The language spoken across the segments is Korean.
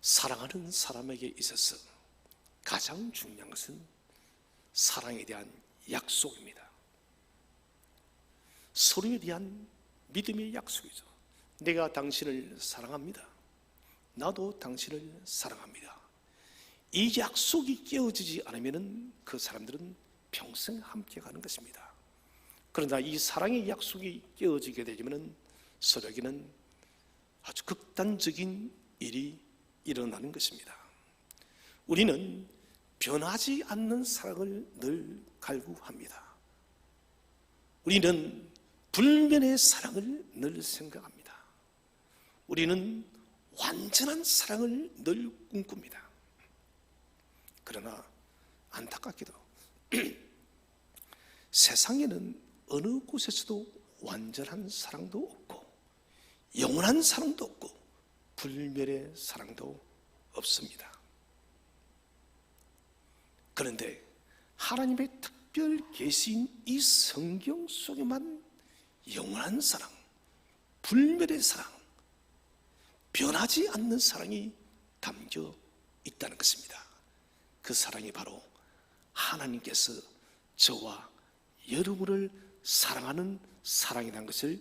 사랑하는 사람에게 있어서 가장 중요한 것은 사랑에 대한 약속입니다. 서로에 대한 믿음의 약속이죠. 내가 당신을 사랑합니다. 나도 당신을 사랑합니다. 이 약속이 깨어지지 않으면 그 사람들은 평생 함께 가는 것입니다. 그러나 이 사랑의 약속이 깨어지게 되면 서로에게는 아주 극단적인 일이 일어나는 것입니다. 우리는 변하지 않는 사랑을 늘 갈구합니다. 우리는 불변의 사랑을 늘 생각합니다. 우리는 완전한 사랑을 늘 꿈꿉니다. 그러나 안타깝게도 세상에는 어느 곳에서도 완전한 사랑도 없고 영원한 사랑도 없고 불멸의 사랑도 없습니다. 그런데 하나님의 특별 계시인 이 성경 속에만 영원한 사랑, 불멸의 사랑, 변하지 않는 사랑이 담겨 있다는 것입니다. 그 사랑이 바로 하나님께서 저와 여러분을 사랑하는 사랑이라는 것을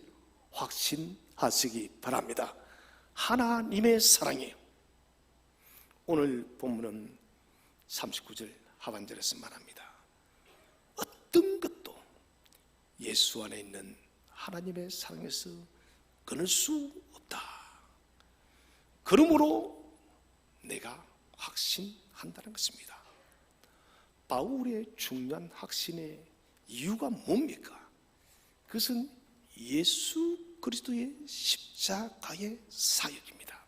확신하시기 바랍니다. 하나님의 사랑이에요. 오늘 본문은 39절 하반절에서 말합니다. 어떤 것도 예수 안에 있는 하나님의 사랑에서 끊을 수 없다. 그러므로 내가 확신한다는 것입니다. 바울의 중요한 확신의 이유가 뭡니까? 그것은 예수 그리스도의 십자가의 사역입니다.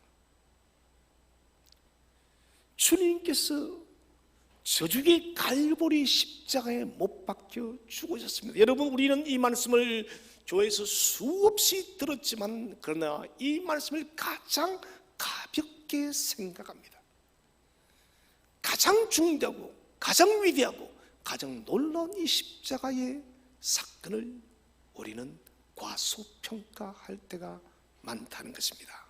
주님께서 저주의 갈보리 십자가에 못 박혀 죽으셨습니다. 여러분, 우리는 이 말씀을 교회에서 수없이 들었지만 그러나 이 말씀을 가장 가볍게 생각합니다. 가장 중대하고 가장 위대하고 가장 놀라운 이 십자가의 사건을 우리는 과소평가할 때가 많다는 것입니다.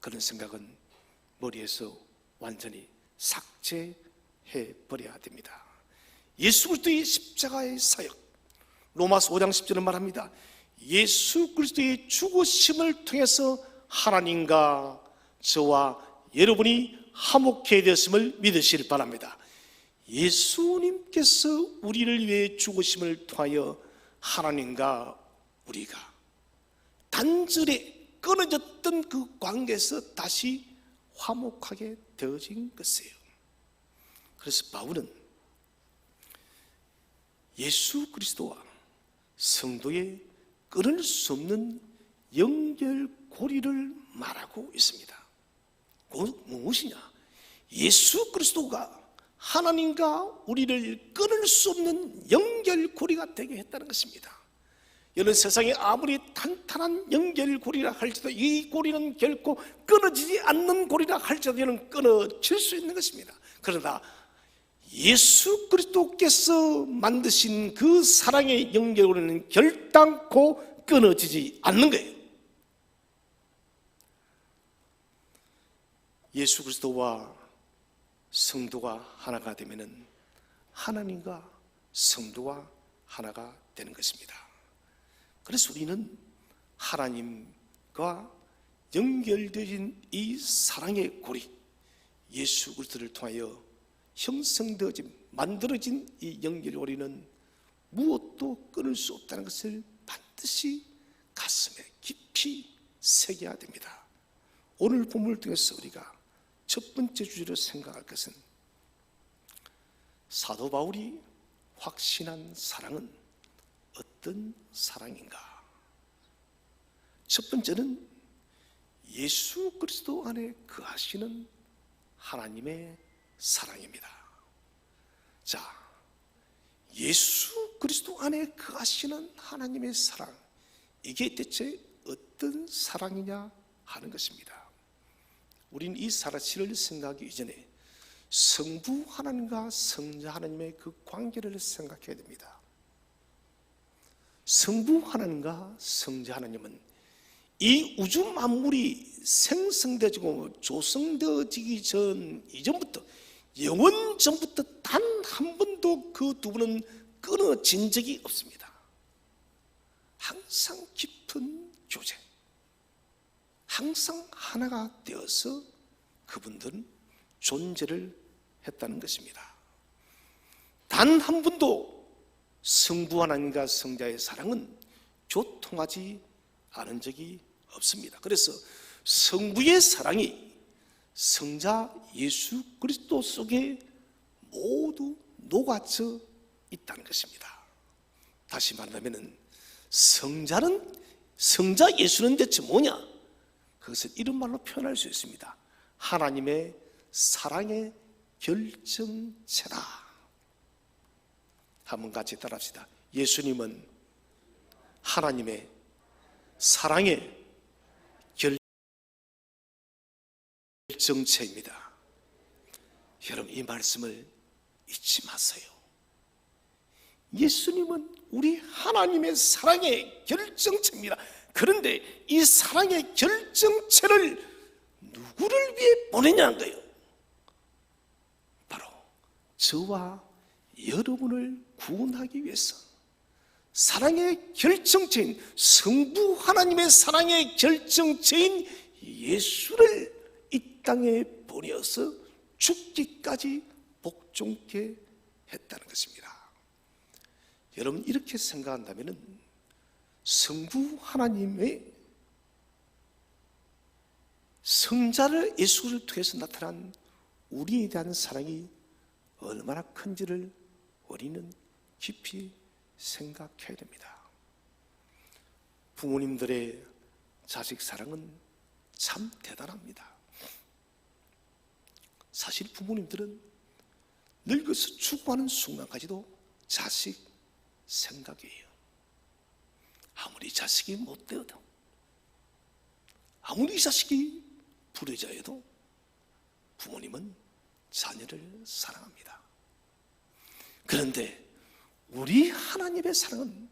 그런 생각은 머리에서 완전히 삭제해버려야 됩니다. 예수 그리스도의 십자가의 사역, 로마서 5장 10절은 말합니다. 예수 그리스도의 죽으심을 통해서 하나님과 저와 여러분이 화목해 되었음을 믿으시길 바랍니다. 예수님께서 우리를 위해 죽으심을 통하여 하나님과 우리가 단절에 끊어졌던 그 관계에서 다시 화목하게 되어진 것이에요. 그래서 바울은 예수 그리스도와 성도의 끊을 수 없는 연결고리를 말하고 있습니다. 무엇이냐? 예수 그리스도가 하나님과 우리를 끊을 수 없는 연결고리가 되게 했다는 것입니다. 여러분, 세상에 아무리 탄탄한 연결고리라 할지라도 이 고리는 결코 끊어지지 않는 고리라 할지라도 이는 끊어질 수 있는 것입니다. 그러나 예수 그리스도께서 만드신 그 사랑의 연결고리는 결단코 끊어지지 않는 거예요. 예수 그리스도와 성도가 하나가 되면은 하나님과 성도가 하나가 되는 것입니다. 그래서 우리는 하나님과 연결되어진 이 사랑의 고리, 예수 그리스도를 통하여 형성되어진, 만들어진 이 연결고리는 무엇도 끊을 수 없다는 것을 반드시 가슴에 깊이 새겨야 됩니다. 오늘 본문을 통해서 우리가 첫 번째 주제로 생각할 것은 사도 바울이 확신한 사랑은 어떤 사랑인가? 첫 번째는 예수 그리스도 안에 거하시는 하나님의 사랑입니다. 자, 예수 그리스도 안에 거하시는 하나님의 사랑, 이게 대체 어떤 사랑이냐 하는 것입니다. 우리는 이 사실을 생각하기 이전에 성부 하나님과 성자 하나님의 그 관계를 생각해야 됩니다. 성부 하나님과 성자 하나님은 이 우주 만물이 생성되고 조성되어지기 이전부터, 영원 전부터 단 한 번도 그 두 분은 끊어진 적이 없습니다. 항상 깊은 교제, 항상 하나가 되어서 그분들은 존재를 했다는 것입니다. 단 한 번도 성부 하나님과 성자의 사랑은 교통하지 않은 적이 없습니다. 그래서 성부의 사랑이 성자 예수 그리스도 속에 모두 녹아져 있다는 것입니다. 다시 말하면 성자 예수는 대체 뭐냐? 그것을 이런 말로 표현할 수 있습니다. 하나님의 사랑의 결정체다. 한번 같이 따라합시다. 예수님은 하나님의 사랑의 결정체입니다. 여러분, 이 말씀을 잊지 마세요. 예수님은 우리 하나님의 사랑의 결정체입니다. 그런데 이 사랑의 결정체를 누구를 위해 보내냐는 거예요. 바로 저와 여러분을 구원하기 위해서 사랑의 결정체인 성부 하나님의 사랑의 결정체인 예수를 이 땅에 보내어서 죽기까지 복종케 했다는 것입니다. 여러분, 이렇게 생각한다면 성부 하나님의 성자를 예수를 통해서 나타난 우리에 대한 사랑이 얼마나 큰지를 우리는 깊이 생각해야 됩니다. 부모님들의 자식 사랑은 참 대단합니다. 사실 부모님들은 늙어서 죽어가는 순간까지도 자식 생각이에요. 아무리 자식이 못되어도, 아무리 자식이 불효자여도 부모님은 자녀를 사랑합니다. 그런데 우리 하나님의 사랑은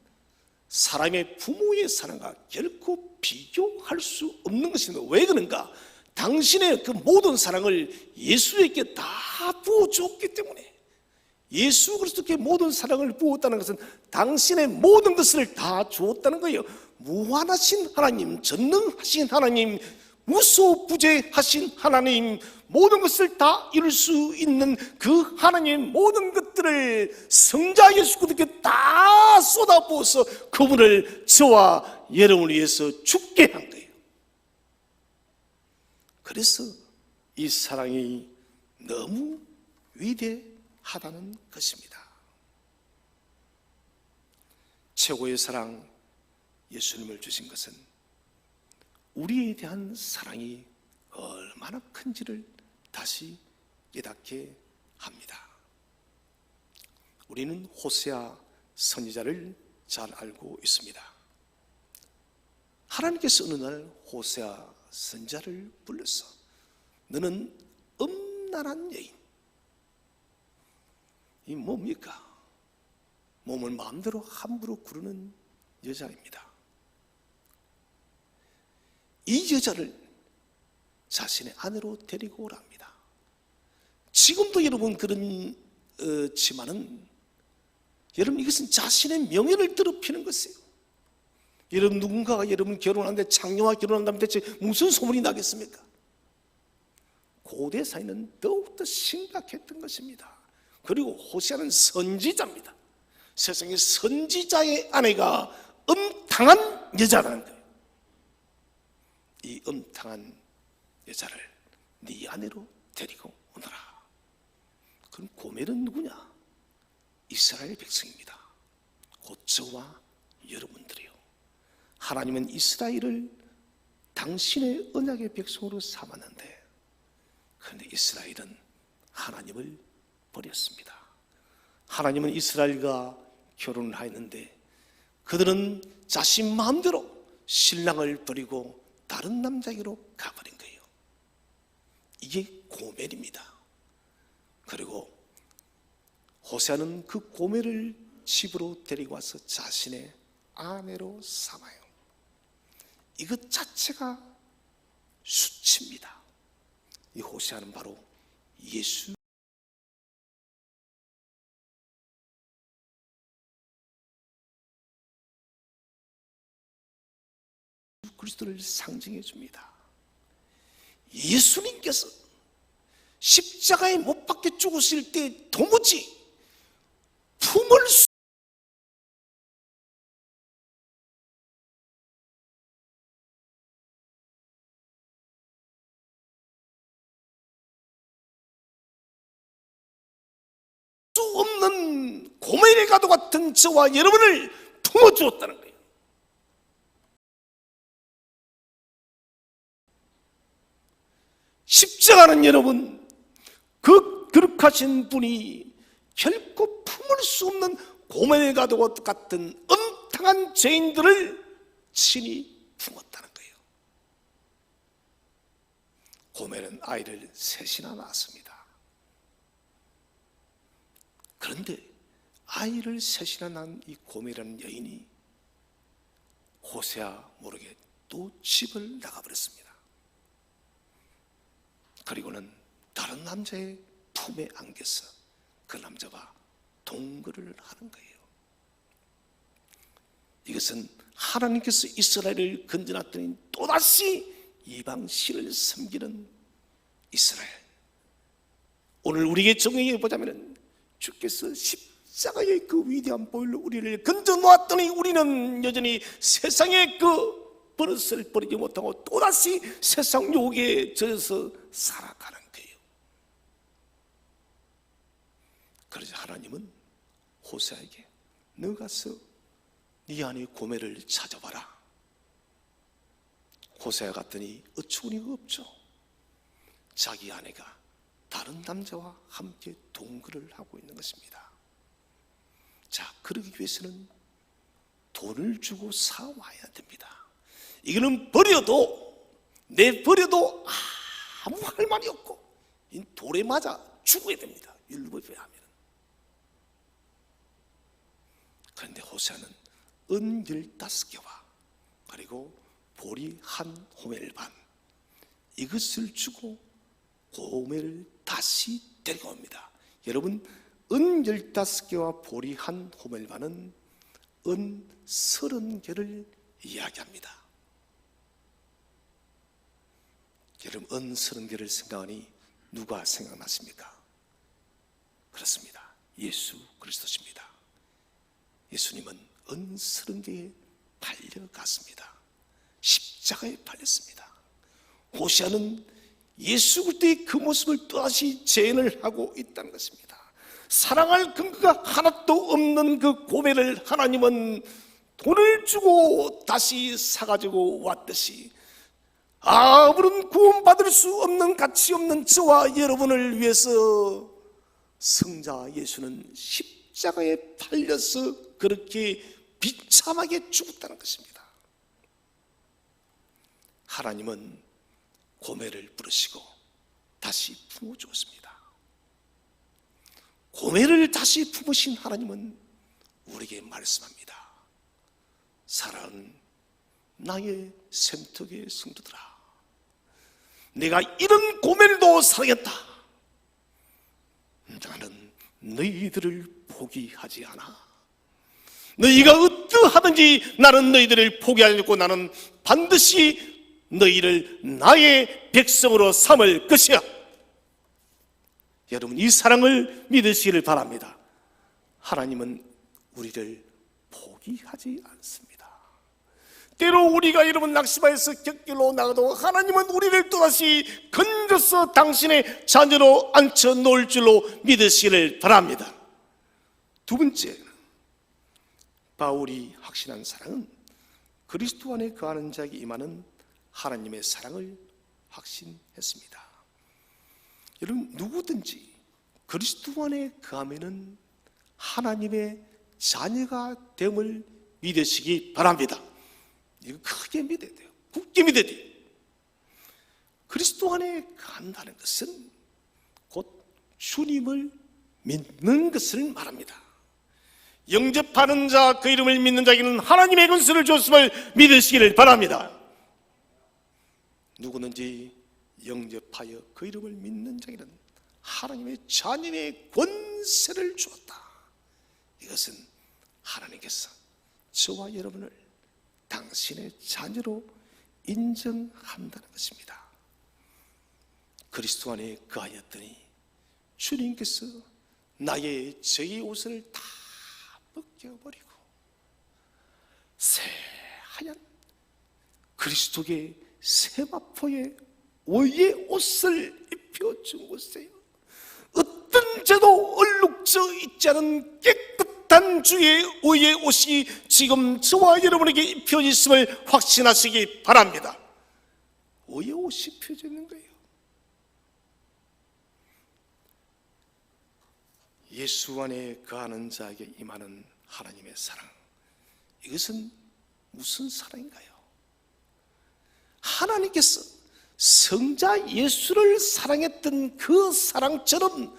사람의 부모의 사랑과 결코 비교할 수 없는 것입니다. 왜 그런가? 당신의 그 모든 사랑을 예수에게 다 부어주었기 때문에. 예수 그리스도께 모든 사랑을 부었다는 것은 당신의 모든 것을 다 주었다는 거예요. 무한하신 하나님, 전능하신 하나님, 무소부재하신 하나님, 모든 것을 다 이룰 수 있는 그 하나님의 모든 것들을 성자 예수 그리스도께 다 쏟아부어서 그분을 저와 여러분을 위해서 죽게 한 거예요. 그래서 이 사랑이 너무 위대하다는 것입니다. 최고의 사랑 예수님을 주신 것은 우리에 대한 사랑이 얼마나 큰지를 다시 깨닫게 합니다. 우리는 호세아 선지자를 잘 알고 있습니다. 하나님께서 어느 날 호세아 선지자를 불러서 너는 음란한 여인, 이 뭡니까? 몸을 마음대로 함부로 구르는 여자입니다. 이 여자를 자신의 아내로 데리고 오랍니다. 지금도 여러분 그렇지만은 여러분 이것은 자신의 명예를 더럽히는 것이에요. 여러분 누군가가 여러분 결혼하는데 장녀와 결혼한다면 대체 무슨 소문이 나겠습니까? 고대 사회는 더욱더 심각했던 것입니다. 그리고 호세아는 선지자입니다. 세상에 선지자의 아내가 음탕한 여자라는 거예요. 이 음탕한 여자를 네 아내로 데리고 오너라. 그럼 고멜은 누구냐? 이스라엘 백성입니다. 곧 저와 여러분들이요. 하나님은 이스라엘을 당신의 언약의 백성으로 삼았는데, 그런데 이스라엘은 하나님을 버렸습니다. 하나님은 이스라엘과 결혼을 하였는데 그들은 자신 마음대로 신랑을 버리고 다른 남자에게로 가버린 거예요. 이게 고멜입니다. 그리고 호세아는 그 고멜을 집으로 데리고 와서 자신의 아내로 삼아요. 이것 자체가 수치입니다. 이 호세아는 바로 예수 그리스도를 상징해 줍니다. 예수님께서 십자가에 못 박혀 죽으실 때 도무지 품을 수 없는 고멜의 가도 같은 저와 여러분을 품어주었다는 거예요. 십자가는 여러분, 그 거룩하신 분이 결코 품을 수 없는 고멜의 가도 같은 엄탕한 죄인들을 친히 품었다는 거예요. 고멜은 아이를 셋이나 낳았습니다. 그런데 아이를 셋이나 낳은 이 고멜이라는 여인이 호세아 모르게 또 집을 나가버렸습니다. 그리고는 다른 남자의 품에 안겨서 그 남자와 동거를 하는 거예요. 이것은 하나님께서 이스라엘을 건져놨더니 또다시 이방 신을 섬기는 이스라엘. 오늘 우리에게 적용해 보자면 주께서 십자가의 그 위대한 보혈로 우리를 건져 놓았더니 우리는 여전히 세상의 그 버릇을 버리지 못하고 또다시 세상 유혹에 젖어서 살아가는 거예요. 그래서 하나님은 호세아에게 너 가서 네 아내 고멜을 찾아봐라. 호세아 갔더니 어처구니가 없죠. 자기 아내가 다른 남자와 함께 동거를 하고 있는 것입니다. 자, 그러기 위해서는 돈을 주고 사와야 됩니다. 이거는 내버려도 아무 할 말이 없고 돌에 맞아 죽어야 됩니다. 율법에 하면. 그런데 호세아는 은 15개와 그리고 보리 한 호멜 반 이것을 주고 고멜을 다시 데려옵니다. 여러분, 은 15개와 보리 한 호멜 반은 은 30개를 이야기합니다. 여러분, 은 30개를 생각하니 누가 생각나십니까? 그렇습니다. 예수 그리스도십니다. 예수님은 은 30개에 팔려갔습니다. 십자가에 팔렸습니다. 호세아는 예수 그리스도의 그 모습을 또다시 재현을 하고 있다는 것입니다. 사랑할 근거가 하나도 없는 그 고멜을 하나님은 돈을 주고 다시 사가지고 왔듯이 아무런 구원받을 수 없는 가치 없는 저와 여러분을 위해서 성자 예수는 십자가에 팔려서 그렇게 비참하게 죽었다는 것입니다. 하나님은 고멜을 부르시고 다시 품어주었습니다. 고멜을 다시 품으신 하나님은 우리에게 말씀합니다. 사랑하는 나의 샘터의 성도들아, 내가 이런 고멜도 사랑했다. 나는 너희들을 포기하지 않아. 너희가 어떠하든지 나는 너희들을 포기하지 않고 나는 반드시 너희를 나의 백성으로 삼을 것이야. 여러분, 이 사랑을 믿으시기를 바랍니다. 하나님은 우리를 포기하지 않습니다. 때로 우리가 여러분 낙심하여서 곁길로 나가도 하나님은 우리를 또다시 건져서 당신의 자녀로 앉혀 놓을 줄로 믿으시기를 바랍니다. 두 번째, 바울이 확신한 사랑은 그리스도 안에 거하는 자에게 임하는 하나님의 사랑을 확신했습니다. 여러분, 누구든지 그리스도 안에 거하면은 하나님의 자녀가 됨을 믿으시기 바랍니다. 이거 크게 믿어야 돼요. 굳게 믿어야 돼요. 그리스도 안에 간다는 것은 곧 주님을 믿는 것을 말합니다. 영접하는 자, 그 이름을 믿는 자에게는 하나님의 권세를 줬음을 믿으시기를 바랍니다. 누구든지 영접하여 그 이름을 믿는 자에게는 하나님의 자녀의 권세를 주었다. 이것은 하나님께서 저와 여러분을 당신의 자녀로 인정한다는 것입니다. 그리스도 안에 거하였더니 주님께서 나의 죄의 옷을 다 벗겨버리고 새하얀 그리스도의 세마포의 의의 옷을 입혀준 것이에요. 어떤 죄도 얼룩져 있지 않은 깨끗한 주의 의의 옷이 지금 저와 여러분에게 입혀졌음을 확신하시기 바랍니다. 의의 옷이 입혀져 있는 거예요. 예수 안에 거하는 자에게 임하는 하나님의 사랑, 이것은 무슨 사랑인가요? 하나님께서 성자 예수를 사랑했던 그 사랑처럼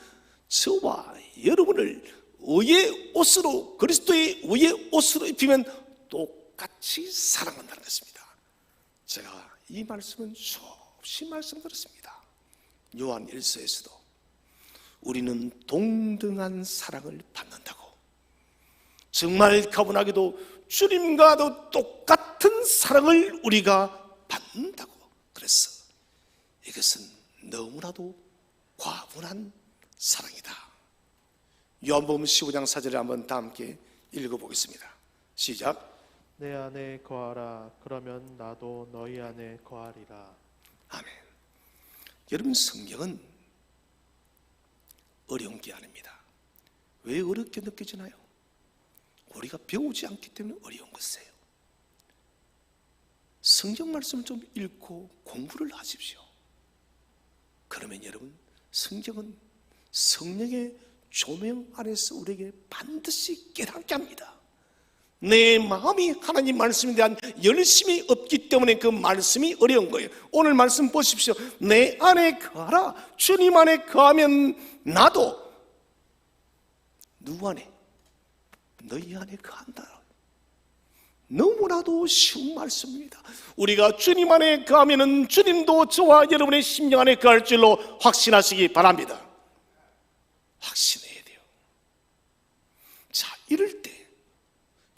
저와 여러분을 의의 옷으로, 그리스도의 의의 옷으로 입히면 똑같이 사랑한다는 것입니다. 제가 이 말씀은 수없이 말씀드렸습니다. 요한 1서에서도 우리는 동등한 사랑을 받는다고, 정말 가분하게도 주님과도 똑같은 사랑을 우리가 받는다고. 그래서 이것은 너무나도 과분한 사랑이다. 요한복음 15장 4절을 한번 다 함께 읽어보겠습니다. 시작. 내 안에 거하라. 그러면 나도 너희 안에 거하리라. 아멘. 여러분, 성경은 어려운 게 아닙니다. 왜 어렵게 느껴지나요? 우리가 배우지 않기 때문에 어려운 것이에요. 성경 말씀을 좀 읽고 공부를 하십시오. 그러면 여러분, 성경은 성령의 조명 안에서 우리에게 반드시 깨닫게 합니다. 내 마음이 하나님 말씀에 대한 열심이 없기 때문에 그 말씀이 어려운 거예요. 오늘 말씀 보십시오. 내 안에 거하라. 주님 안에 거하면 나도 누구 안에? 너희 안에 거한다. 너무나도 쉬운 말씀입니다. 우리가 주님 안에 거하면 주님도 저와 여러분의 심령 안에 거할 줄로 확신하시기 바랍니다. 확신해야 돼요. 자, 이럴 때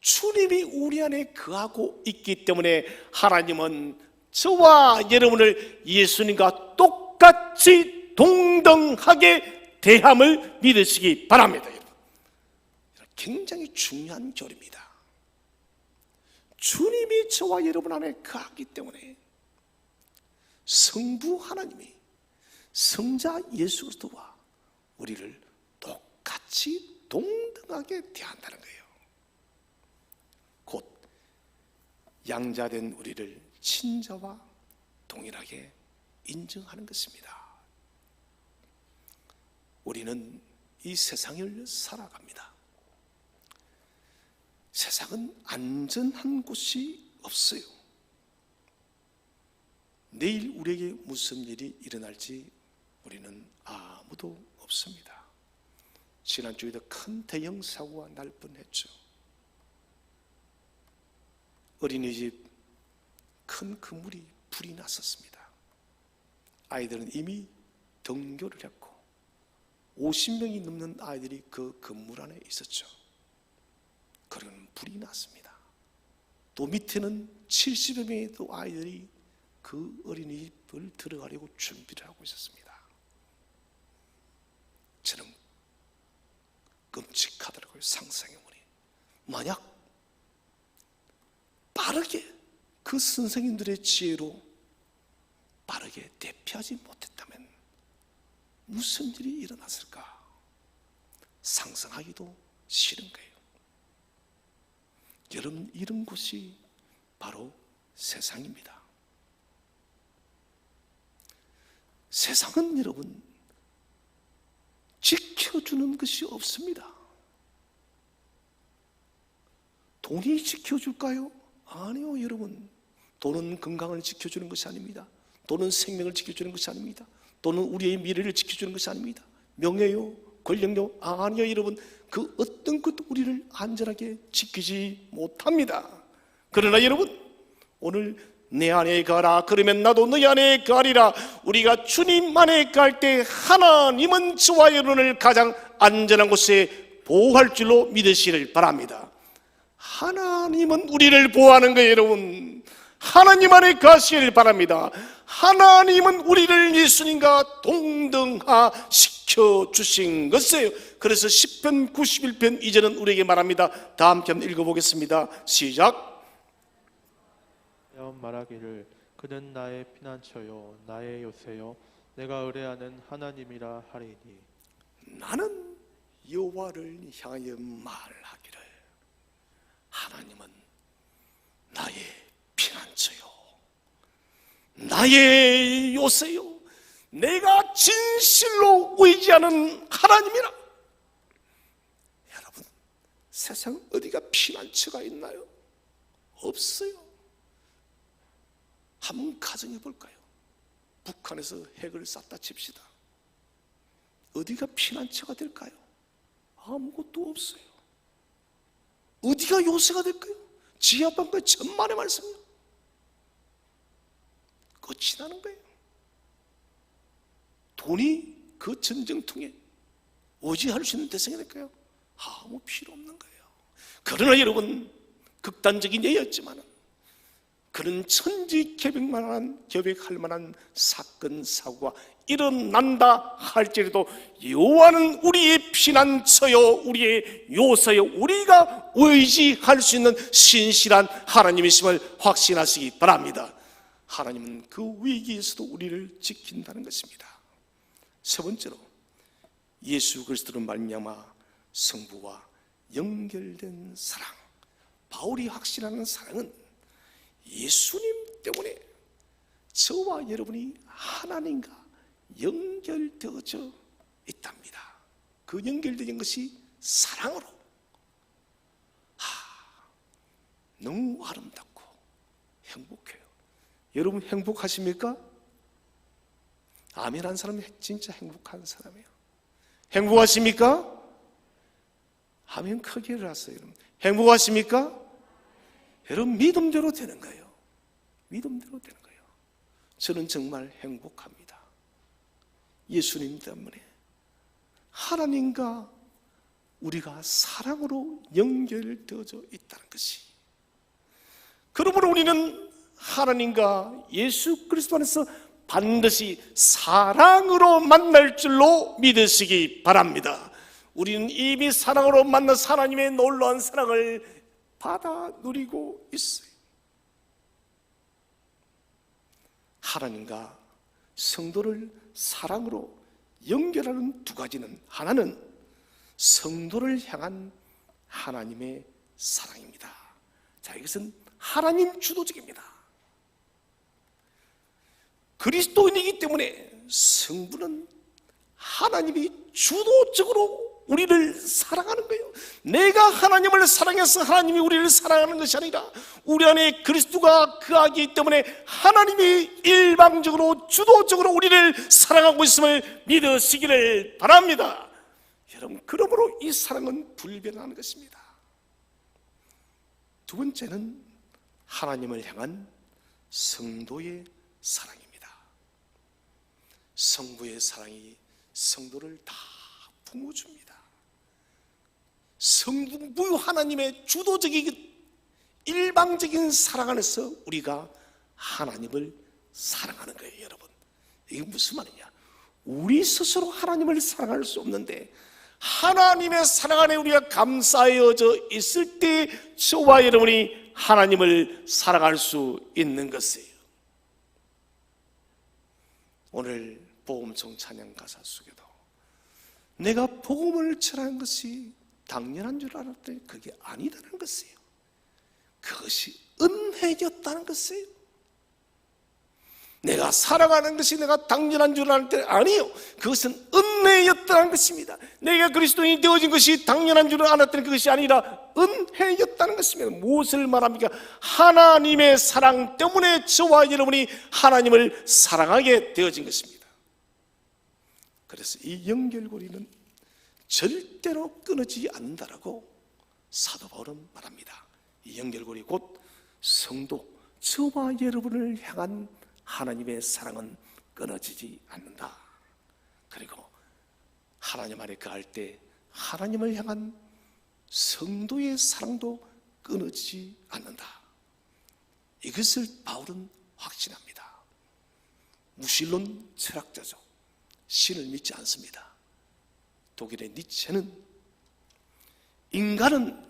주님이 우리 안에 거하고 있기 때문에 하나님은 저와 여러분을 예수님과 똑같이 동등하게 대함을 믿으시기 바랍니다. 굉장히 중요한 교리입니다. 주님이 저와 여러분 안에 거하기 때문에 성부 하나님이 성자 예수 그리스도와 우리를 똑같이 동등하게 대한다는 거예요. 곧 양자된 우리를 친자와 동일하게 인정하는 것입니다. 우리는 이 세상을 살아갑니다. 세상은 안전한 곳이 없어요. 내일 우리에게 무슨 일이 일어날지 우리는 아무도 없습니다. 지난주에도 큰 대형 사고가 날 뻔했죠. 어린이집 큰 건물이 불이 났었습니다. 아이들은 이미 등교를 했고 50명이 넘는 아이들이 그 건물 안에 있었죠. 그러면 불이 났습니다. 또 밑에는 70여 명의 또 아이들이 그 어린이집을 들어가려고 준비를 하고 있었습니다. 저는 끔찍하더라고요. 상상해보니 만약 빠르게 그 선생님들의 지혜로 빠르게 대피하지 못했다면 무슨 일이 일어났을까 상상하기도 싫은 거예요. 여러분, 이런 곳이 바로 세상입니다. 세상은 여러분 지켜주는 것이 없습니다. 돈이 지켜줄까요? 아니요, 여러분. 돈은 건강을 지켜주는 것이 아닙니다. 돈은 생명을 지켜주는 것이 아닙니다. 돈은 우리의 미래를 지켜주는 것이 아닙니다. 명예요, 권력요, 아니요, 여러분. 그 어떤 것도 우리를 안전하게 지키지 못합니다. 그러나 여러분, 오늘 내 안에 가라. 그러면 나도 너희 안에 가리라. 우리가 주님 안에 갈 때 하나님은 저와 여러분을 가장 안전한 곳에 보호할 줄로 믿으시길 바랍니다. 하나님은 우리를 보호하는 거예요, 여러분. 하나님 안에 가시길 바랍니다. 하나님은 우리를 예수님과 동등화시켜 주신 것이에요. 그래서 시편 91편 2절은 우리에게 말합니다. 다 함께 한번 읽어보겠습니다. 시작. 말하기를 그는 나의 피난처요 나의 요새요 내가 의뢰하는 하나님이라 하리니. 나는 여호와를 향하여 말하기를 하나님은 나의 피난처요 나의 요새요 내가 진실로 의지하는 하나님이라. 여러분, 세상 어디가 피난처가 있나요? 없어요. 한번 가정해 볼까요? 북한에서 핵을 쐈다 칩시다. 어디가 피난처가 될까요? 아무것도 없어요. 어디가 요새가 될까요? 지하방과 천만의 말씀이요. 끝이 나는 거예요. 돈이 그 전쟁통에 의지할 수 있는 대상이 될까요? 아무 필요 없는 거예요. 그러나 여러분, 극단적인 예였지만 그런 천지개벽할 만한 사건 사고가 일어난다 할지라도 여호와는 우리의 피난처요 우리의 요새요 우리가 의지할 수 있는 신실한 하나님이심을 확신하시기 바랍니다. 하나님은 그 위기에서도 우리를 지킨다는 것입니다. 세 번째로, 예수 그리스도로 말미암아 성부와 연결된 사랑. 바울이 확신하는 사랑은 예수님 때문에 저와 여러분이 하나님과 연결되어져 있답니다. 그 연결된 것이 사랑으로. 너무 아름답고 행복해요. 여러분 행복하십니까? 아멘 한 사람이 진짜 행복한 사람이에요. 행복하십니까? 아멘 크게 하세요. 여러분 행복하십니까? 여러분 믿음대로 되는 거예요. 믿음대로 되는 거예요. 저는 정말 행복합니다. 예수님 때문에 하나님과 우리가 사랑으로 연결되어져 있다는 것이. 그러므로 우리는 하나님과 예수 그리스도 안에서 반드시 사랑으로 만날 줄로 믿으시기 바랍니다. 우리는 이미 사랑으로 만난 하나님의 놀라운 사랑을 받아 누리고 있어요. 하나님과 성도를 사랑으로 연결하는 두 가지는, 하나는 성도를 향한 하나님의 사랑입니다. 자, 이것은 하나님 주도적입니다. 그리스도인이기 때문에 성부는 하나님이 주도적으로 우리를 사랑하는 거예요. 내가 하나님을 사랑해서 하나님이 우리를 사랑하는 것이 아니라 우리 안에 그리스도가 거하기 때문에 하나님이 일방적으로 주도적으로 우리를 사랑하고 있음을 믿으시기를 바랍니다. 여러분, 그러므로 이 사랑은 불변하는 것입니다. 두 번째는 하나님을 향한 성도의 사랑입니다. 성부의 사랑이 성도를 다 품어줍니다. 성부 하나님의 주도적인 일방적인 사랑 안에서 우리가 하나님을 사랑하는 거예요. 여러분, 이게 무슨 말이냐? 우리 스스로 하나님을 사랑할 수 없는데 하나님의 사랑 안에 우리가 감싸여져 있을 때 저와 여러분이 하나님을 사랑할 수 있는 것이에요. 오늘 복음송 찬양 가사 속에도 내가 복음을 전하는 것이 당연한 줄 알았더니 그게 아니다는 것이에요. 그것이 은혜였다는 것이에요. 내가 사랑하는 것이 내가 당연한 줄 알았더니 아니요, 그것은 은혜였다는 것입니다. 내가 그리스도인이 되어진 것이 당연한 줄 알았더니 그것이 아니라 은혜였다는 것입니다. 무엇을 말합니까? 하나님의 사랑 때문에 저와 여러분이 하나님을 사랑하게 되어진 것입니다. 그래서 이 연결고리는 절대로 끊어지지 않는다라고 사도 바울은 말합니다. 이 연결고리 곧 성도, 저와 여러분을 향한 하나님의 사랑은 끊어지지 않는다. 그리고 하나님 안에 거할 때 하나님을 향한 성도의 사랑도 끊어지지 않는다. 이것을 바울은 확신합니다. 무신론 철학자죠. 신을 믿지 않습니다. 독일의 니체는 인간은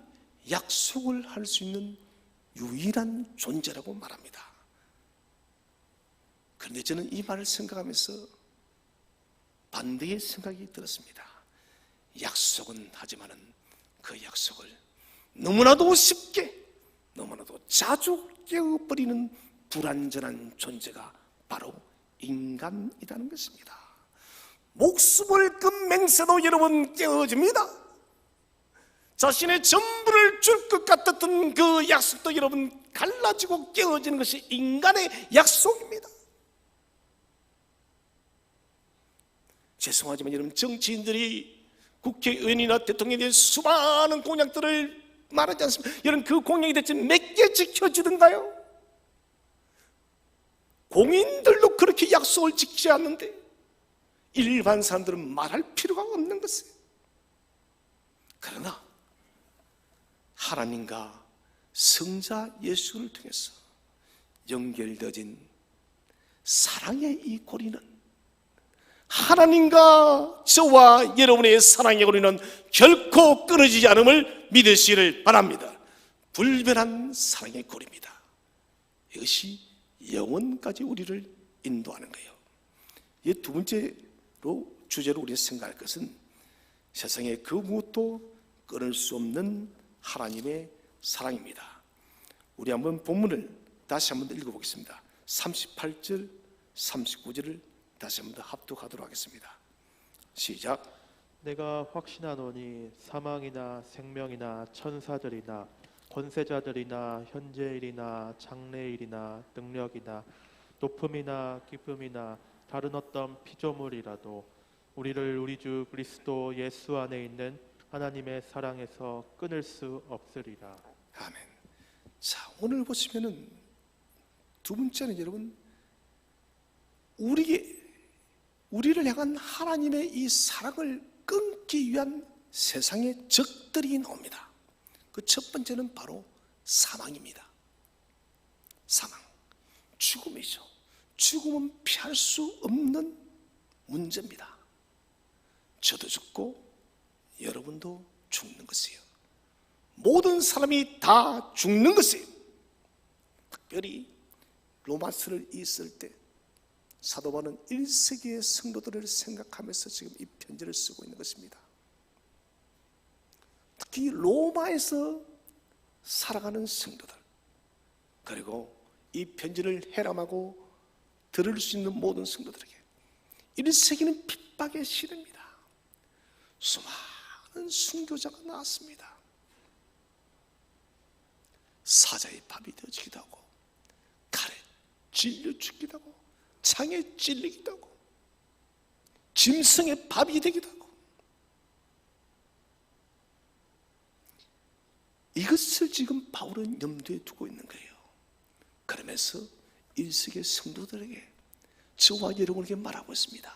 약속을 할 수 있는 유일한 존재라고 말합니다. 그런데 저는 이 말을 생각하면서 반대의 생각이 들었습니다. 약속은 하지만은 그 약속을 너무나도 쉽게, 너무나도 자주 깨어버리는 불완전한 존재가 바로 인간이라는 것입니다. 목숨을 건 맹세도 여러분 깨어집니다. 자신의 전부를 줄 것 같았던 그 약속도 여러분 갈라지고 깨어지는 것이 인간의 약속입니다. 죄송하지만 여러분, 정치인들이 국회의원이나 대통령에 대한 수많은 공약들을 말하지 않습니까? 여러분, 그 공약이 대체 몇 개 지켜지던가요? 공인들도 그렇게 약속을 지키지 않는데 일반 사람들은 말할 필요가 없는 것이에요. 그러나 하나님과 성자 예수를 통해서 연결되어진 사랑의 이 고리는, 하나님과 저와 여러분의 사랑의 고리는 결코 끊어지지 않음을 믿으시기를 바랍니다. 불변한 사랑의 고리입니다. 이것이 영원까지 우리를 인도하는 거예요. 이 두 번째로 주제로 우리가 생각할 것은 세상의 그 무엇도 끊을 수 없는 하나님의 사랑입니다. 우리 한번 본문을 다시 한번 읽어보겠습니다. 38절, 39절을 다시 한번 더 합독하도록 하겠습니다. 시작. 내가 확신하노니 사망이나 생명이나 천사들이나 권세자들이나 현재일이나 장래일이나 능력이나 높음이나 기쁨이나 다른 어떤 피조물이라도 우리를 우리 주 그리스도 예수 안에 있는 하나님의 사랑에서 끊을 수 없으리라. 아멘. 자, 오늘 보시면은 두 번째는 여러분, 우리를 향한 하나님의 이 사랑을 끊기 위한 세상의 적들이 나옵니다. 그 첫 번째는 바로 사망입니다. 사망, 죽음이죠. 죽음은 피할 수 없는 문제입니다. 저도 죽고 여러분도 죽는 것이에요. 모든 사람이 다 죽는 것이에요. 특별히 로마서를 읽을 때 사도 바울은 1세기의 성도들을 생각하면서 지금 이 편지를 쓰고 있는 것입니다. 특히 로마에서 살아가는 성도들, 그리고 이 편지를 해람하고 들을 수 있는 모든 성도들에게 1세기는 핍박의 시대입니다. 수많은 순교자가 나왔습니다. 사자의 밥이 되어지기도 하고, 칼에 찔려 죽기도 하고, 창에 찔리기도 하고, 짐승의 밥이 되기도 하고, 이것을 지금 바울은 염두에 두고 있는 거예요. 그러면서 1세기 성도들에게, 저와 여러분에게 말하고 있습니다.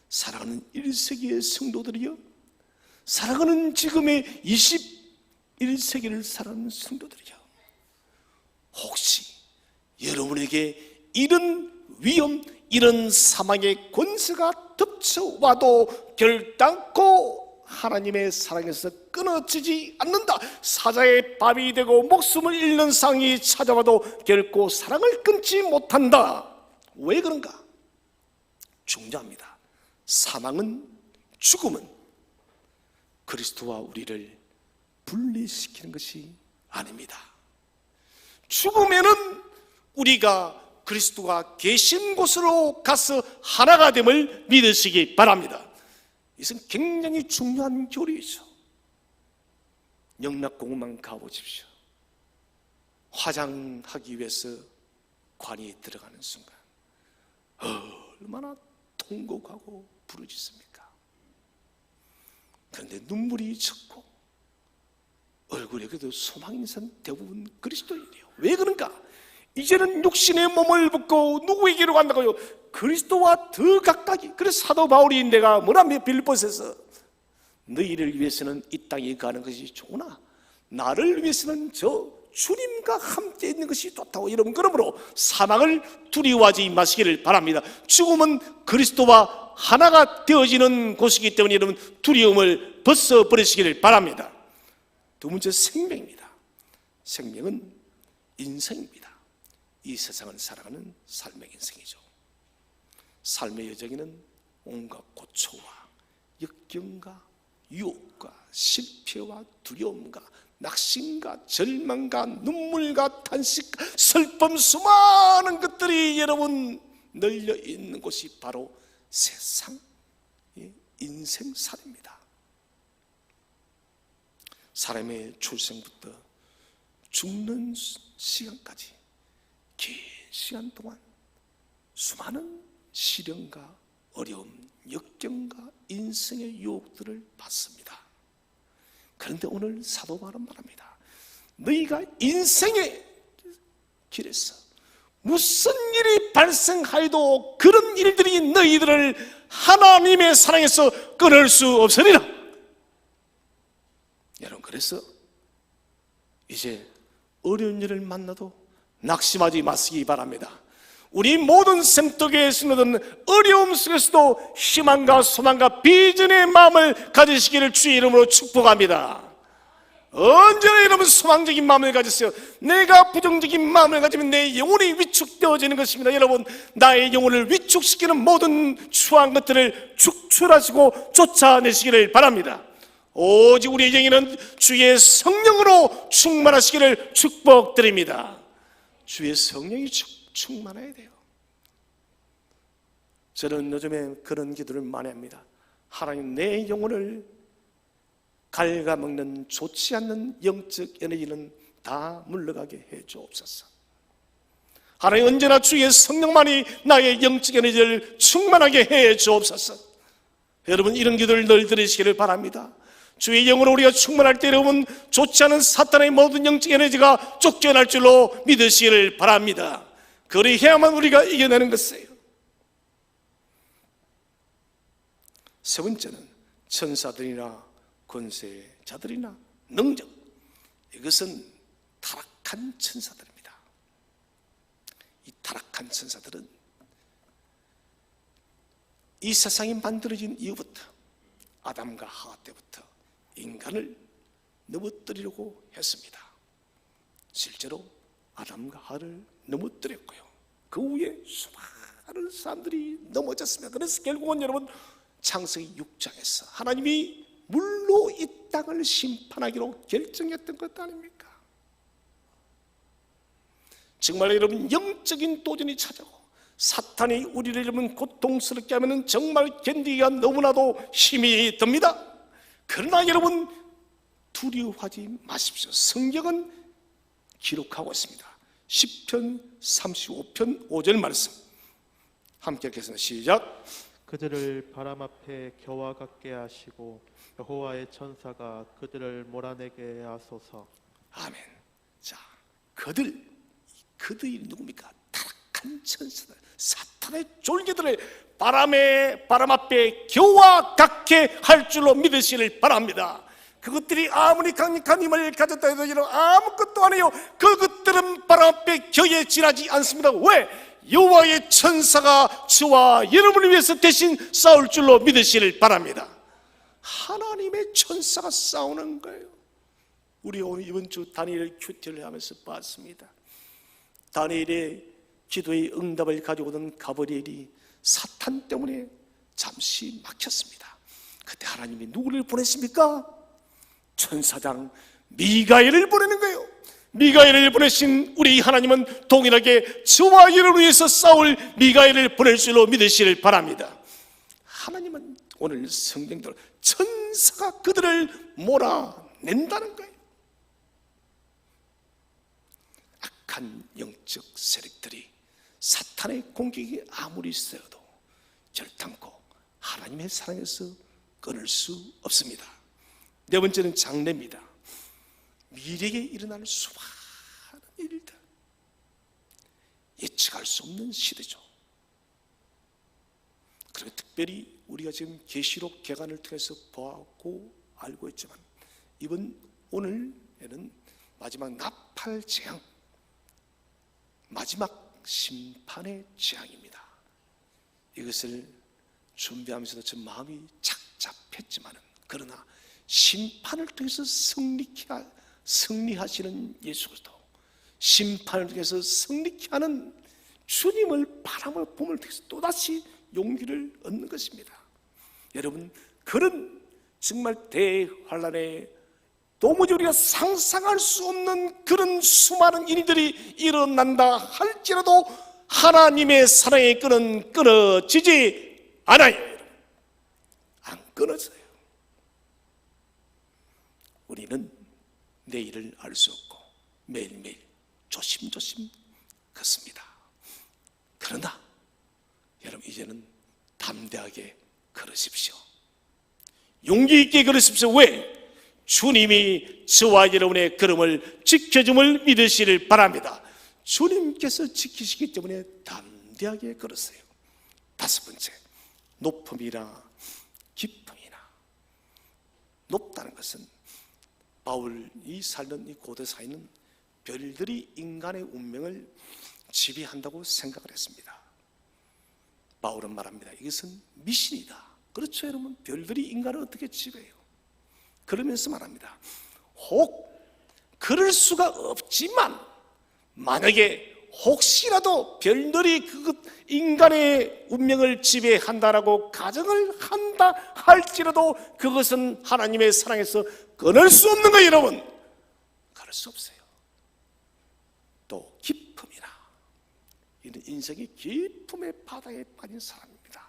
사랑하는 1세기의 성도들이요, 사랑하는 지금의 21세기를 살아가는 성도들이요, 혹시 여러분에게 이런 위험, 이런 사망의 권세가 덮쳐와도 결단코 하나님의 사랑에서 끊어지지 않는다, 사자의 밥이 되고 목숨을 잃는 상이 찾아와도 결코 사랑을 끊지 못한다. 왜 그런가? 중요합니다. 사망은, 죽음은 그리스도와 우리를 분리시키는 것이 아닙니다. 죽으면은 우리가 그리스도가 계신 곳으로 가서 하나가 됨을 믿으시기 바랍니다. 이것은 굉장히 중요한 교리이죠. 영락공원만 가보십시오. 화장하기 위해서 관이 들어가는 순간 얼마나 통곡하고 부르짖습니까? 그런데 눈물이 젖고 얼굴에 그래도 소망 있는 사람 대부분 그리스도인이에요. 왜 그런가? 이제는 육신의 몸을 벗고 누구에게로 간다고요? 그리스도와 더 가까이. 그래서 사도 바울이 내가 뭐라며 빌립보서에서 너희를 위해서는 이 땅에 가는 것이 좋으나 나를 위해서는 저 주님과 함께 있는 것이 좋다고. 여러분, 그러므로 사망을 두려워하지 마시기를 바랍니다. 죽음은 그리스도와 하나가 되어지는 곳이기 때문에 여러분 두려움을 벗어버리시기를 바랍니다. 두 번째, 생명입니다. 생명은 인생입니다. 이 세상을 살아가는 삶의 인생이죠. 삶의 여정에는 온갖 고초와 역경과 유혹과 실패와 두려움과 낙심과 절망과 눈물과 탄식과 슬픔, 수많은 것들이 여러분 널려 있는 곳이 바로 세상 인생살입니다. 사람의 출생부터 죽는 시간까지 긴 시간 동안 수많은 시련과 어려움, 역경과 인생의 유혹들을 받습니다. 그런데 오늘 사도 바울은 말합니다. 너희가 인생의 길에서 무슨 일이 발생하여도 그런 일들이 너희들을 하나님의 사랑에서 끊을 수 없으리라. 여러분, 그래서 이제 어려운 일을 만나도 낙심하지 마시기 바랍니다. 우리 모든 생떡에 숨어든 어려움 속에서도 희망과 소망과 비전의 마음을 가지시기를 주의 이름으로 축복합니다. 언제나 여러분 소망적인 마음을 가졌어요. 내가 부정적인 마음을 가지면 내 영혼이 위축되어지는 것입니다. 여러분, 나의 영혼을 위축시키는 모든 추한 것들을 축출하시고 쫓아내시기를 바랍니다. 오직 우리의 영혼은 주의 성령으로 충만하시기를 축복드립니다. 주의 성령이 충만해야 돼요. 저는 요즘에 그런 기도를 많이 합니다. 하나님, 내 영혼을 갉아먹는 좋지 않는 영적 에너지는 다 물러가게 해 주옵소서. 하나님, 언제나 주의 성령만이 나의 영적 에너지를 충만하게 해 주옵소서. 여러분, 이런 기도를 늘 들으시기를 바랍니다. 주의 영으로 우리가 충만할 때 여러분 좋지 않은 사탄의 모든 영적 에너지가 쫓겨날 줄로 믿으시기를 바랍니다. 그리해야만 우리가 이겨내는 것이에요. 세 번째는 천사들이나 권세자들이나 능력, 이것은 타락한 천사들입니다. 이 타락한 천사들은 이 세상이 만들어진 이후부터 아담과 하와 때부터 인간을 넘어뜨리려고 했습니다. 실제로 아담과 하와를 넘어뜨렸고요, 그 후에 수많은 사람들이 넘어졌습니다. 그래서 결국은 여러분 창세기 6장에서 하나님이 물로 이 땅을 심판하기로 결정했던 것 아닙니까? 정말 여러분 영적인 도전이 찾아오고 사탄이 우리를 여러분 고통스럽게 하면 정말 견디기가 너무나도 힘이 듭니다. 그러나 여러분 두려워하지 마십시오. 성경은 기록하고 있습니다. 시편 35편 5절 말씀 함께 읽겠습니다. 시작. 그들을 바람 앞에 겨와 같게 하시고 여호와의 천사가 그들을 몰아내게 하소서. 아멘. 자, 그들이 누굽니까? 타락한 천사들, 사탄의 졸개들을 바람 앞에 겨와 같게 할 줄로 믿으시길 바랍니다. 그것들이 아무리 강력한 힘을 가졌다 해도 아무것도 안 해요. 그것들은 바람 앞에 겨에 지나지 않습니다. 왜? 여호와의 천사가 저와 여러분을 위해서 대신 싸울 줄로 믿으시길 바랍니다. 하나님의 천사가 싸우는 거예요. 우리 오늘 이번 주 다니엘 큐티를 하면서 봤습니다. 다니엘의 기도의 응답을 가지고 오던 가브리엘이 사탄 때문에 잠시 막혔습니다. 그때 하나님이 누구를 보냈습니까? 천사장 미가엘을 보내는 거예요. 미가엘을 보내신 우리 하나님은 동일하게 저와 여러분을 위해서 싸울 미가엘을 보낼 줄로 믿으시길 바랍니다. 하나님은 오늘 성경대로 천사가 그들을 몰아낸다는 거예요. 악한 영적 세력들이 사탄의 공격이 아무리 있어도 결단코 하나님의 사랑에서 끊을 수 없습니다. 네 번째는 장래입니다. 미래에 일어날 수많은 일들, 예측할 수 없는 시대죠. 그리고 특별히 우리가 지금 계시록 개관을 통해서 보았고 알고 있지만 오늘에는 마지막 나팔 재앙, 마지막 심판의 재앙입니다. 이것을 준비하면서도 제 마음이 착잡했지만 그러나 심판을 통해서 승리하시는 예수 그리스도, 심판을 통해서 승리케 하는 주님을 바람을 봄을 통해서 또다시 용기를 얻는 것입니다. 여러분, 그런 정말 대환란에 도무지 우리가 상상할 수 없는 그런 수많은 일들이 일어난다 할지라도 하나님의 사랑의 끈은 끊어지지 않아요. 여러분, 안 끊어져요. 우리는 내일을 알 수 없고 매일매일 조심조심 걷습니다. 그러나 여러분, 이제는 담대하게 걸으십시오. 용기 있게 걸으십시오. 왜? 주님이 저와 여러분의 걸음을 지켜줌을 믿으시길 바랍니다. 주님께서 지키시기 때문에 담대하게 걸으세요. 다섯 번째, 높음이나 깊음이나. 높다는 것은 바울이 살던 이 고대 사회는 별들이 인간의 운명을 지배한다고 생각을 했습니다. 바울은 말합니다. 이것은 미신이다. 그렇죠, 여러분? 별들이 인간을 어떻게 지배해요? 그러면서 말합니다. 혹 그럴 수가 없지만 만약에 혹시라도 별들이 인간의 운명을 지배한다라고 가정을 한다 할지라도 그것은 하나님의 사랑에서 끊을 수 없는 거예요. 여러분, 끊을 수 없어요. 또 깊음이나, 이는 인생이 깊음의 바다에 빠진 사람입니다.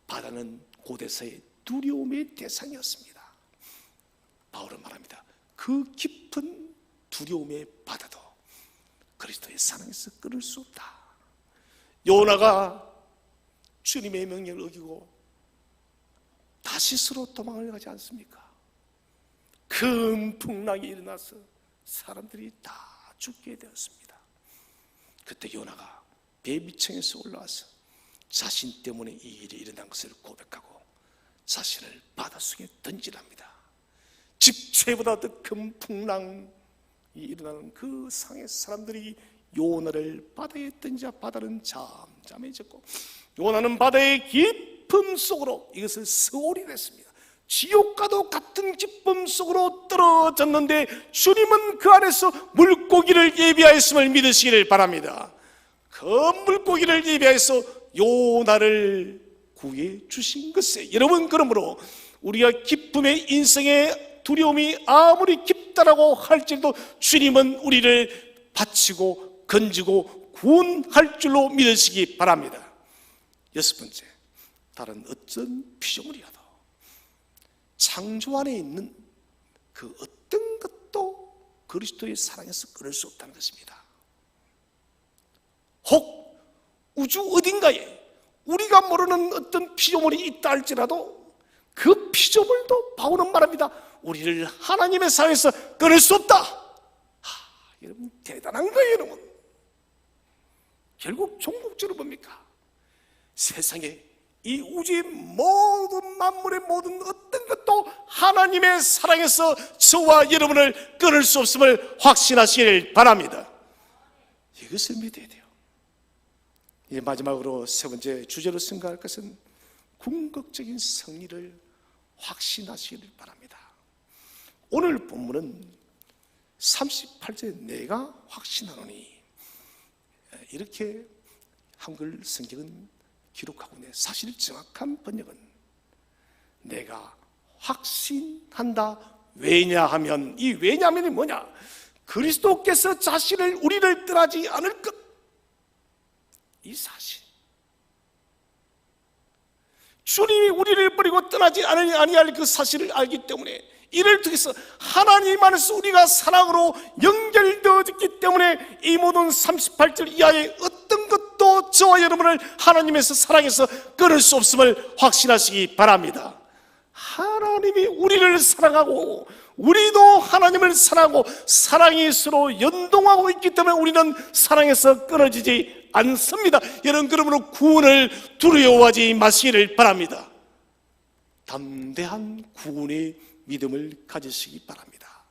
바다는 고대사의 두려움의 대상이었습니다. 바울은 말합니다. 그 깊은 두려움의 바다도 그리스도의 사랑에서 끊을 수 없다. 요나가 주님의 명령을 어기고 다시스로 도망을 가지 않습니까? 큰 풍랑이 일어나서 사람들이 다 죽게 되었습니다. 그때 요나가 배 밑층에서 올라와서 자신 때문에 이 일이 일어난 것을 고백하고 자신을 바닷속에 던지랍니다. 집채보다 더 큰 풍랑이 일어나는 그 상의 사람들이 요나를 바다에 던지자 바다는 잠잠해졌고 요나는 바다의 깊음 속으로, 이것을 서울이 됐습니다. 지옥과도 같은 깊음 속으로 떨어졌는데 주님은 그 안에서 물고기를 예비하였음을 믿으시기를 바랍니다. 그 물고기를 예비하여서 요나를 구해 주신 것이에요. 여러분, 그러므로 우리가 기쁨의 인생의 두려움이 아무리 깊다라고 할지라도 주님은 우리를 바치고 건지고 구원할 줄로 믿으시기 바랍니다. 여섯 번째, 다른 어떤 피조물이라도 창조 안에 있는 그 어떤 것도 그리스도의 사랑에서 끊을 수 없다는 것입니다. 혹 우주 어딘가에 우리가 모르는 어떤 피조물이 있다 할지라도 그 피조물도 바울은 말합니다. 우리를 하나님의 사랑에서 끊을 수 없다. 여러분, 대단한 거예요. 여러분, 결국 종국적으로 뭡니까? 세상에 이 우주의 모든 만물의 모든 어떤 것도 하나님의 사랑에서 저와 여러분을 끊을 수 없음을 확신하시길 바랍니다. 이것을 믿어야 돼요. 이제 마지막으로 세 번째 주제로 생각할 것은 궁극적인 승리를 확신하시길 바랍니다. 오늘 본문은 38절 내가 확신하노니, 이렇게 한글 성경은 기록하고 있네요. 사실 정확한 번역은 내가 확신한다. 왜냐하면, 이 왜냐하면이 뭐냐? 그리스도께서 자신을 우리를 떠나지 않을 것, 이 사실, 주님이 우리를 버리고 떠나지 아니할 그 사실을 알기 때문에, 이를 통해서 하나님 안에서 우리가 사랑으로 연결되어졌기 때문에 이 모든 38절 이하의 어떤 것도 저와 여러분을 하나님에서 사랑해서 끊을 수 없음을 확신하시기 바랍니다. 하나님이 우리를 사랑하고 우리도 하나님을 사랑하고 사랑이 서로 연동하고 있기 때문에 우리는 사랑에서 끊어지지 않습니다. 여러분, 그러므로 구원을 두려워하지 마시기를 바랍니다. 담대한 구원의 믿음을 가지시기 바랍니다.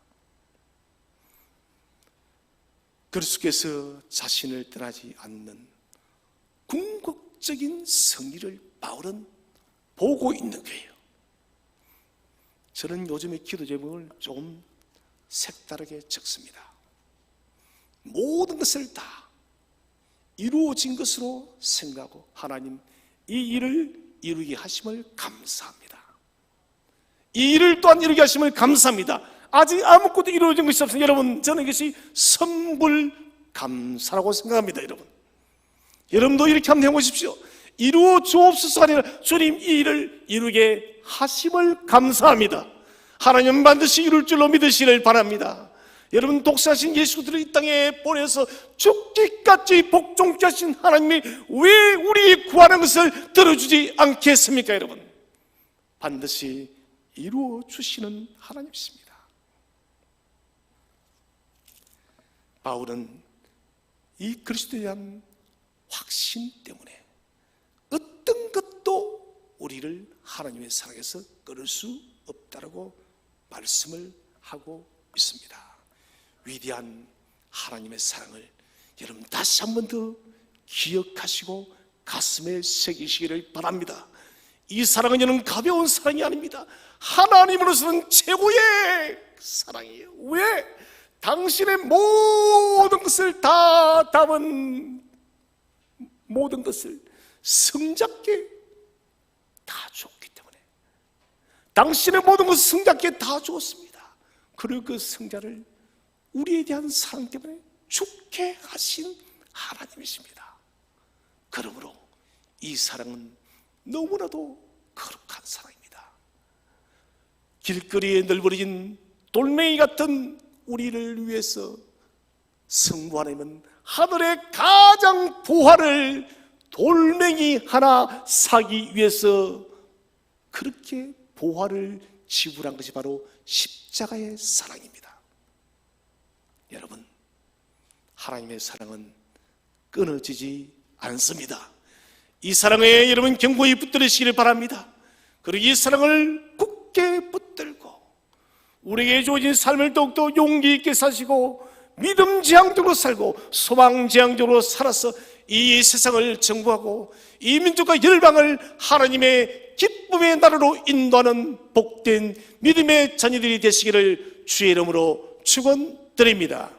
그리스도께서 자신을 떠나지 않는 궁극적인 승리를 바울은 보고 있는 거예요. 저는 요즘에 기도 제목을 좀 색다르게 적습니다. 모든 것을 다 이루어진 것으로 생각하고 하나님 이 일을 이루게 하심을 감사합니다. 이 일을 또한 이루게 하심을 감사합니다. 아직 아무것도 이루어진 것이 없습니다. 여러분, 저는 이것이 선불감사라고 생각합니다. 여러분도 이렇게 한번 해보십시오. 이루어 주옵소서 아니라 주님 이 일을 이루게 하심을 감사합니다. 하나님은 반드시 이룰 줄로 믿으시기를 바랍니다. 여러분, 독생하신 예수 그리스도를 이 땅에 보내서 죽기까지 복종케 하신 하나님이 왜 우리 구하는 것을 들어주지 않겠습니까? 여러분, 반드시 이루어 주시는 하나님이십니다. 바울은 이 그리스도에 대한 확신 때문에 어떤 것도 우리를 하나님의 사랑에서 끊을 수 없다라고 말씀을 하고 있습니다. 위대한 하나님의 사랑을 여러분 다시 한 번 더 기억하시고 가슴에 새기시기를 바랍니다. 이 사랑은 여러분 가벼운 사랑이 아닙니다. 하나님으로서는 최고의 사랑이에요. 왜? 당신의 모든 것을 다 담은 모든 것을 성자께 다 주었기 때문에, 당신의 모든 것을 성자께 다 주었습니다. 그리고 그 성자를 우리에 대한 사랑 때문에 죽게 하신 하나님이십니다. 그러므로 이 사랑은 너무나도 거룩한 사랑입니다. 길거리에 널브러진 돌멩이 같은 우리를 위해서 성부 하나님은 하늘의 가장 부활을 돌멩이 하나 사기 위해서 그렇게 보화를 지불한 것이 바로 십자가의 사랑입니다. 여러분, 하나님의 사랑은 끊어지지 않습니다. 이 사랑에 여러분 견고히 붙들으시기를 바랍니다. 그리고 이 사랑을 굳게 붙들고 우리에게 주어진 삶을 더욱더 용기 있게 사시고 믿음지향적으로 살고 소망지향적으로 살아서 이 세상을 정부하고 이 민족과 열방을 하나님의 기쁨의 나라로 인도하는 복된 믿음의 자녀들이 되시기를 주의 이름으로 축원드립니다.